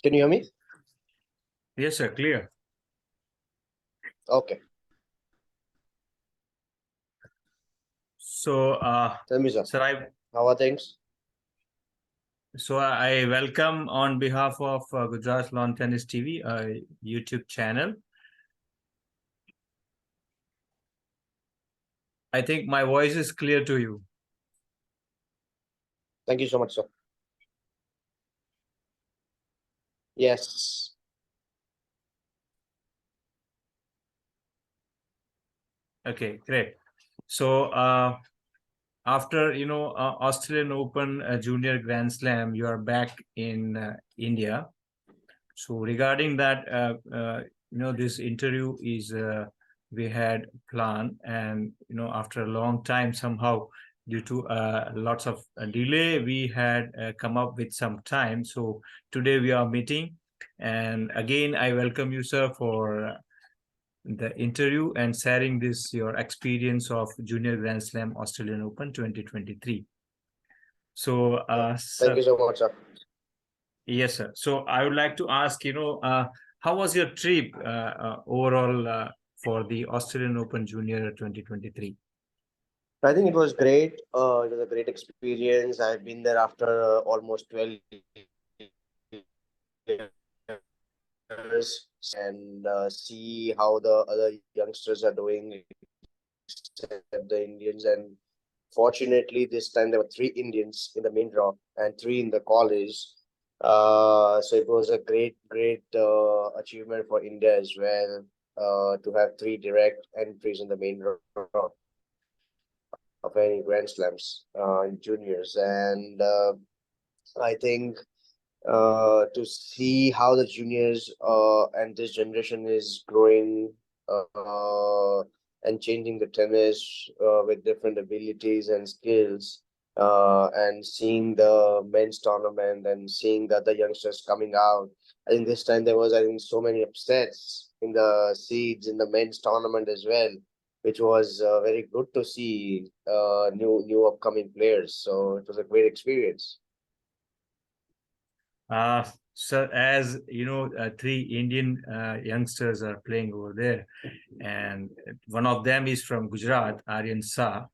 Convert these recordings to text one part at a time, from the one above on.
Can you hear me? Yes, sir. Clear. Okay. So, Tell me, sir. sir, How are things? I welcome on behalf of Gujarat Lawn Tennis TV, YouTube channel. I think my voice is clear to you. Thank you so much, sir. Yes. Okay, great. So, after Australian Open Junior Grand Slam, you are back in India. So, regarding that, this interview is we had planned, and after a long time, somehow due to lots of delay, we had come up with some time. So today we are meeting, and again I welcome you, sir, for the interview and sharing this your experience of Junior Grand Slam Australian Open 2023. So, Thank sir, you so much, sir. yes, sir. So I would like to ask, how was your trip overall for the Australian Open Junior 2023? I think it was great. It was a great experience. I've been there after almost 12 years and see how the other youngsters are doing, except the Indians. And fortunately, this time there were three Indians in the main draw and three in the college. So it was a great achievement for India as well to have three direct entries in the main draw of any Grand Slams in juniors. And I think to see how the juniors and this generation is growing and changing the tennis with different abilities and skills, and seeing the men's tournament and seeing the other youngsters coming out. I think this time there was, I think, so many upsets in the seeds in the men's tournament as well, which was very good to see new upcoming players. So it was a great experience. Sir, as you know, three Indian youngsters are playing over there, and one of them is from Gujarat, Aryan Shah.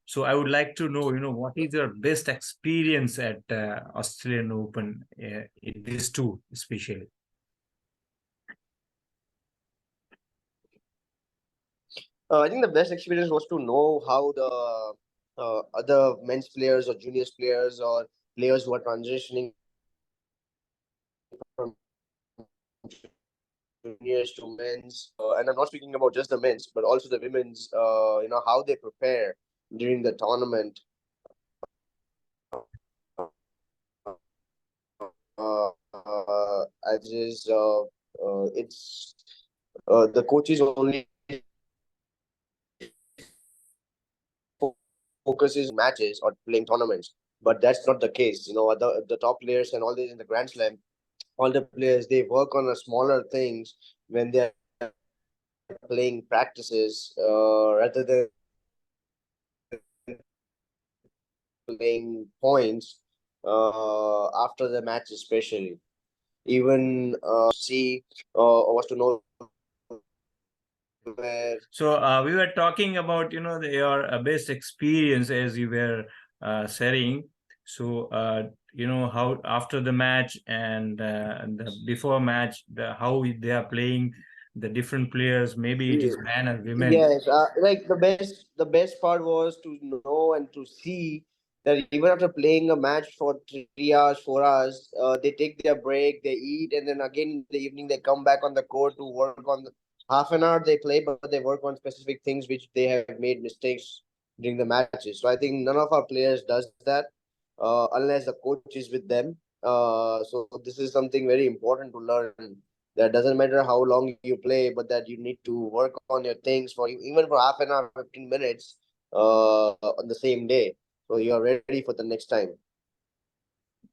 So I would like to know, what is your best experience at Australian Open in these two, especially? I think the best experience was to know how the other men's players or juniors players or players who are transitioning from juniors to men's, and I'm not speaking about just the men's, but also the women's. How they prepare during the tournament. As is, it's the coaches only focuses matches or playing tournaments, but that's not the case. The top players and all these in the Grand Slam, all the players, they work on a smaller things when they're playing practices rather than playing points after the match, especially. Even see was to know where. So we were talking about, your best experience as you were sharing. So, how after the match and the before match, how they are playing, the different players, maybe it is men and women. Yes, like the best part was to know and to see that even after playing a match for 3 hours, 4 hours, they take their break, they eat, and then again in the evening they come back on the court to work on the half an hour they play, but they work on specific things which they have made mistakes during the matches. So I think none of our players does that unless the coach is with them. So this is something very important to learn, that doesn't matter how long you play, but that you need to work on your things for even for half an hour, 15 minutes on the same day. So you are ready for the next time.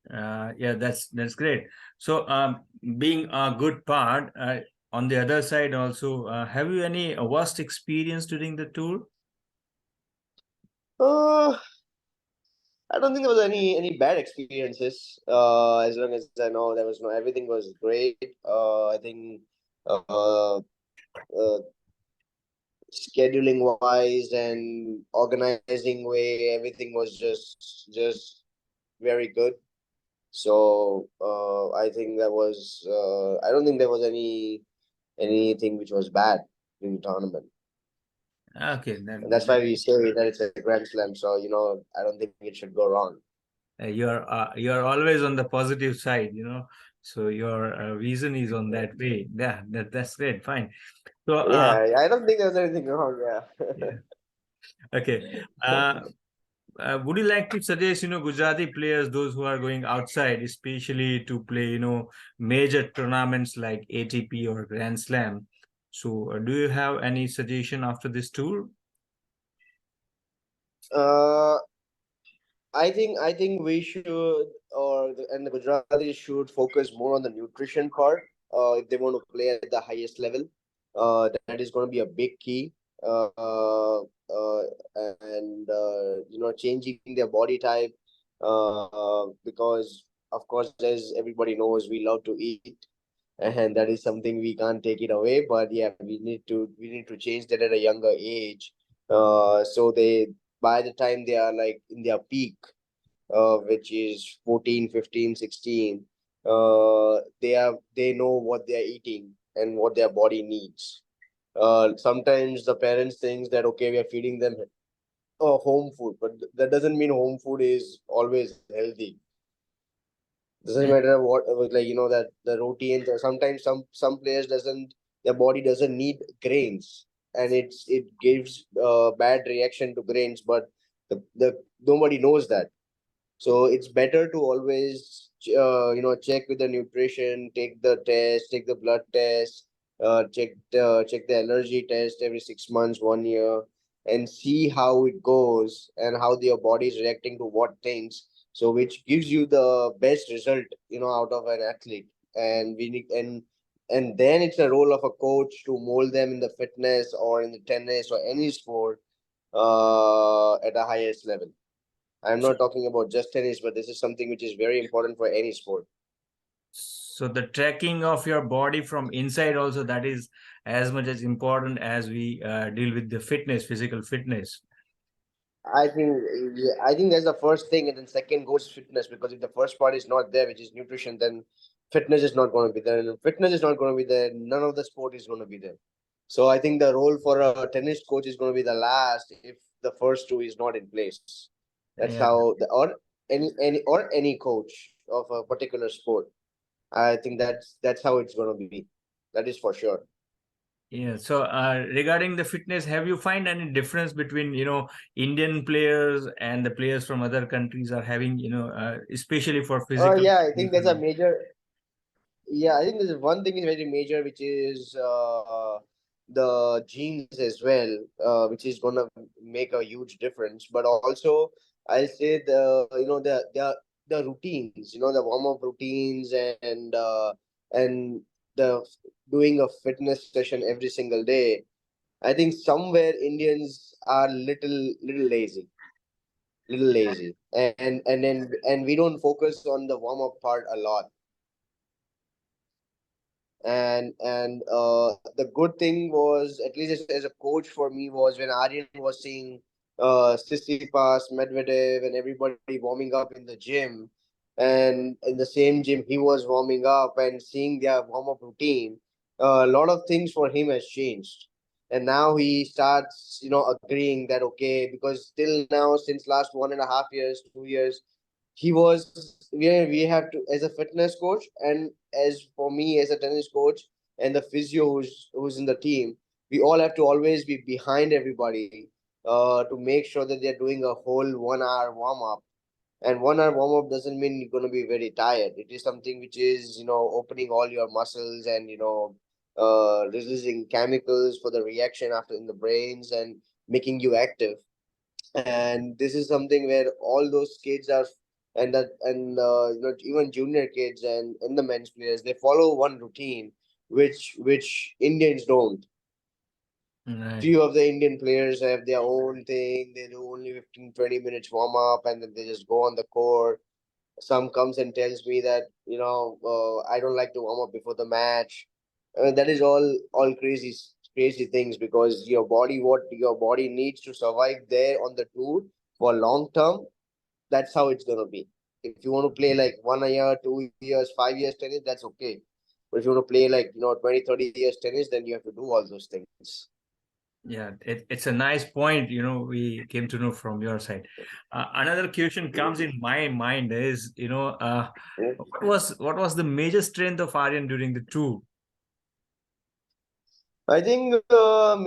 Yeah, that's great. So, being a good part, on the other side also, have you any worst experience during the tour? Uh, I don't think there was any bad experiences. As long as I know, there was no, everything was great. I think uh, scheduling wise and organizing way, everything was just very good. So I think there was I don't think there was anything which was bad in the tournament, Okay, and that's why we say that it's a grand slam. So I don't think it should go wrong. you're always on the positive side, so your vision is on that way. Yeah, that's great. Fine. So Yeah, I don't think there's anything wrong. Yeah. yeah. Okay. Uh, would you like to suggest, Gujarati players, those who are going outside, especially to play, major tournaments like ATP or Grand Slam? So, do you have any suggestion after this tour? uh, I think we should, and the Gujaratis should focus more on the nutrition part. If they want to play at the highest level, that is going to be a big key. And changing their body type, because of course, as everybody knows, we love to eat, and that is something we can't take it away. But yeah, we need to change that at a younger age. So they, by the time they are like in their peak, which is 14, 15, 16, they know what they are eating and what their body needs. Sometimes the parents think that okay, we are feeding them home food, but that doesn't mean home food is always healthy. Doesn't Yeah, matter what, like that the routines, or sometimes some players doesn't, their body doesn't need grains, and it gives bad reaction to grains, but the nobody knows that. So it's better to always check with the nutrition, take the test, take the blood test, check the allergy test every 6 months, 1 year, and see how it goes and how your body is reacting to what things. So which gives you the best result out of an athlete. And we need and then it's a role of a coach to mold them in the fitness or in the tennis or any sport at a highest level. I'm so, not talking about just tennis, but this is something which is very important for any sport. so the tracking of your body from inside also, that is as much as important as we deal with the fitness, physical fitness. I think yeah, I think that's the first thing, and then second goes fitness. Because if the first part is not there, which is nutrition, then fitness is not going to be there. And if fitness is not going to be there, none of the sport is going to be there. So I think the role for a tennis coach is going to be the last if the first two is not in place. That's Yeah. how the or any coach of a particular sport. I think that's how it's going to be. That is for sure. Yeah. So, regarding the fitness, have you find any difference between, Indian players and the players from other countries are having, especially for physical? Yeah, I think that's a major. Yeah, I think there's one thing is very major, which is the genes as well, which is gonna make a huge difference. But also, I'll say the routines, the warm up routines, and the doing a fitness session every single day. I think somewhere Indians are little lazy, and we don't focus on the warm up part a lot. And the good thing was, at least as a coach for me, was when Aryan was seeing Tsitsipas, Medvedev, and everybody warming up in the gym, and in the same gym he was warming up and seeing their warm up routine. A lot of things for him has changed, and now he starts agreeing that okay, because till now, since last 1.5 years, 2 years, he was we have to, as a fitness coach, and as for me as a tennis coach, and the physio who's in the team, we all have to always be behind everybody, to make sure that they're doing a whole 1 hour warm up. And 1 hour warm up doesn't mean you're going to be very tired. It is something which is opening all your muscles, and releasing chemicals for the reaction after in the brains, and making you active. And this is something where all those kids are, and even junior kids and the men's players, they follow one routine which Indians don't. Right. Few of the Indian players have their own thing. They do only 15-20 minutes warm up and then they just go on the court. Some comes and tells me that I don't like to warm up before the match. That is all crazy things, because what your body needs to survive there on the tour for long term, that's how it's gonna be. If you want to play like 1 year, 2 years, 5 years tennis, that's okay. But if you want to play like 20, 30 years tennis, then you have to do all those things. Yeah, it's a nice point, we came to know from your side. Another question comes in my mind is, what was the major strength of Aryan during the tour? I think I'll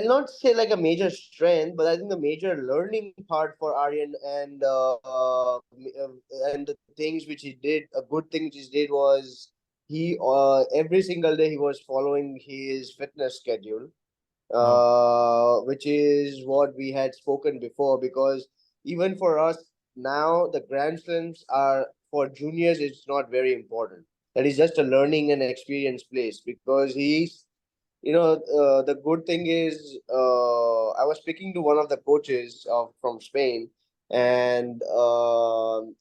not say like a major strength, but I think the major learning part for Aryan and the things which he did, a good thing which he did was he every single day he was following his fitness schedule, Oh, which is what we had spoken before. Because even for us now, the Grand Slams are for juniors. It's not very important. That is just a learning and experience place, because the good thing is, I was speaking to one of the coaches from Spain, and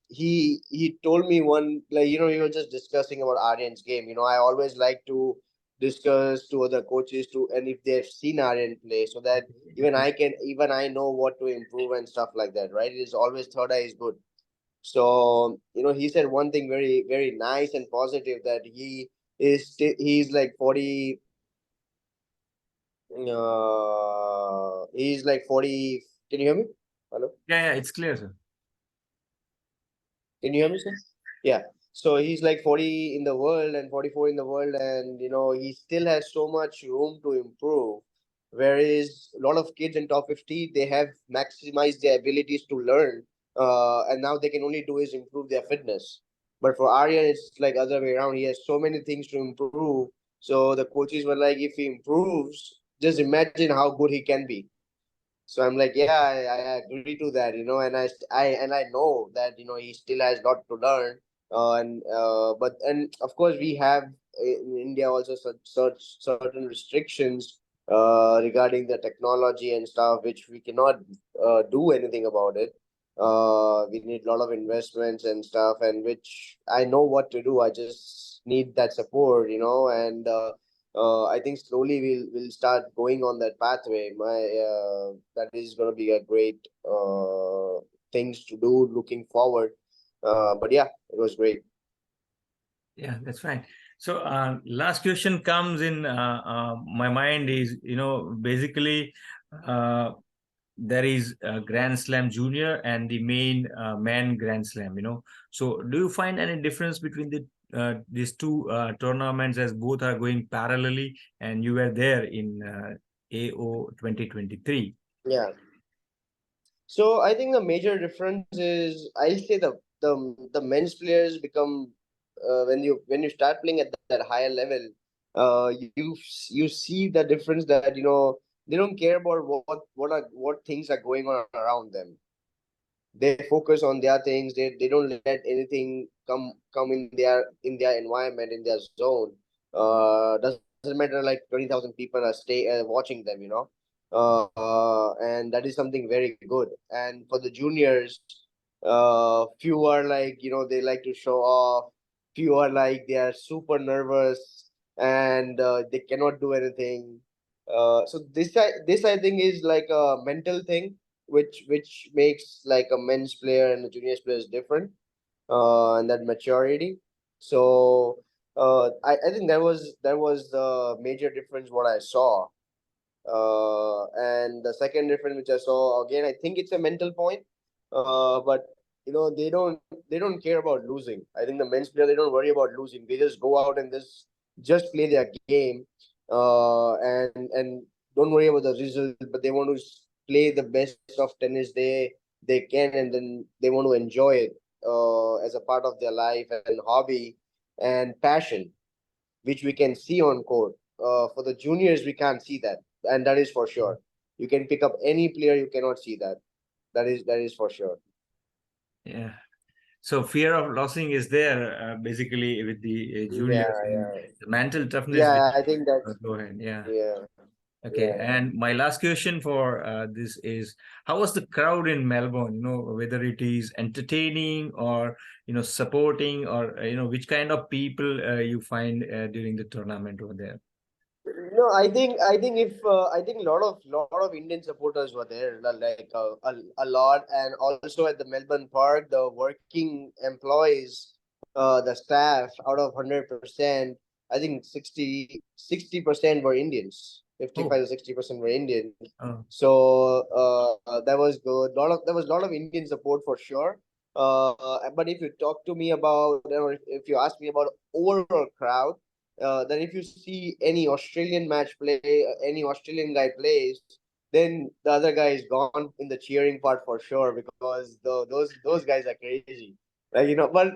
he told me one, like, we were just discussing about Aryan's game. I always like to discuss to other coaches too, and if they've seen Aryan play, so that even I know what to improve and stuff like that. Right? It is always third eye is good. So he said one thing very very nice and positive, that he's like 40. He's like 40. Can you hear me? Hello? yeah, it's clear, sir. Can you hear me, sir? Yeah. So he's like 40 in the world and 44 in the world, and he still has so much room to improve. Whereas a lot of kids in top 50, they have maximized their abilities to learn, and now they can only do is improve their fitness. But for Aryan, it's like other way around. He has so many things to improve. So the coaches were like, if he improves, just imagine how good he can be. So I'm like, yeah, I agree to that, and I know that he still has a lot to learn, and of course we have in India also such certain restrictions regarding the technology and stuff, which we cannot do anything about it. We need a lot of investments and stuff, and which I know what to do. I just need that support, and I think slowly we'll start going on that pathway. That is going to be a great things to do looking forward. But yeah, it was great. Yeah, that's fine. So, last question comes in my mind is, basically, uh, there is a Grand Slam Junior and the main man Grand Slam. So do you find any difference between these two tournaments, as both are going parallelly, and you were there in AO 2023? Yeah. So I think the major difference is, I'll say the men's players become, when you start playing at that higher level, you see the difference, that they don't care about what things are going on around them. They focus on their things. They don't let anything come in their environment, in their zone. Doesn't matter, like 20,000 people are stay watching them, and that is something very good. And for the juniors, few are like, they like to show off. Few are like they are super nervous, and they cannot do anything. So this I think is like a mental thing, which makes like a men's player and a juniors player is different, and that maturity. So I think that was the major difference what I saw. And the second difference which I saw, again, I think it's a mental point. But they don't care about losing. I think the men's player, they don't worry about losing. They just go out and just play their game, and don't worry about the result. But they want to play the best of tennis they can, and then they want to enjoy it as a part of their life and hobby and passion, which we can see on court. For the juniors, we can't see that, and that is for sure. You can pick up any player, you cannot see that. That is for sure. Yeah. So fear of losing is there basically with the juniors. And Yeah. the mental toughness. Yeah, I think that's Go ahead. Yeah. yeah. Okay. Yeah. And my last question for this is, how was the crowd in Melbourne? Whether it is entertaining or supporting, or which kind of people you find during the tournament over there. No, I think if I think a lot of Indian supporters were there, like a lot, and also at the Melbourne Park, the working employees, the staff, out of 100%, I think 60% were Indians. 55 Oh, to 60% were Indian. oh, So that was good. There was a lot of Indian support for sure. But if you talk to me about, or if you ask me about overall crowd, that if you see any Australian match play, any Australian guy plays, then the other guy is gone in the cheering part for sure, because those guys are crazy. Like, but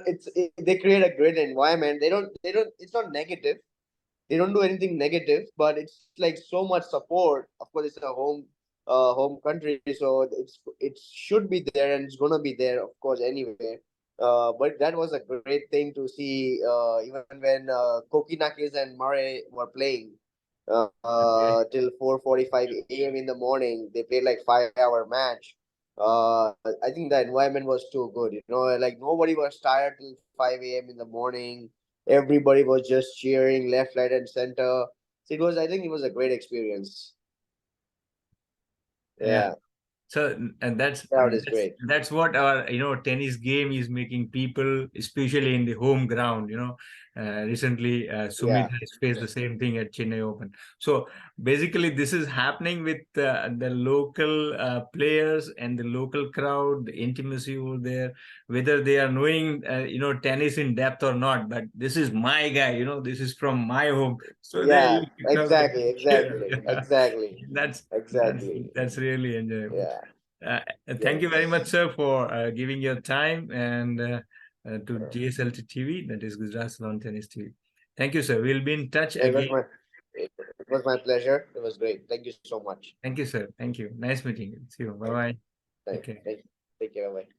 they create a great environment. They don't. It's not negative. They don't do anything negative, but it's like so much support. Of course, it's a home country, so it should be there, and it's gonna be there, of course, anyway. But that was a great thing to see, even when Kokinakis and Murray were playing okay. till 4:45 a.m. in the morning. They played like 5-hour match. I think the environment was too good. Like nobody was tired till 5 a.m. in the morning. Everybody was just cheering left, right, and center. So it was. I think it was a great experience. Yeah. Yeah, So, and that's crowd is great. that's what our tennis game is making people, especially in the home ground. Recently Sumit Yeah, has faced the same thing at Chennai Open. So basically, this is happening with the local players and the local crowd, the intimacy over there, whether they are knowing tennis in depth or not. But this is my guy. This is from my home. So yeah, they come. exactly, exactly, Yeah. exactly, That's that's exactly. that's really enjoyable. Yeah. Uh, Thank you very much, Yes. sir, for giving your time and to GSLT TV, that is Gujarat Lawn Tennis TV. Thank you, sir. We'll be in touch It was again. my pleasure. It was great. Thank you so much. Thank you, sir. Thank you. Nice meeting you. See you. Bye Thank bye. thank Okay. thank Take care. Bye.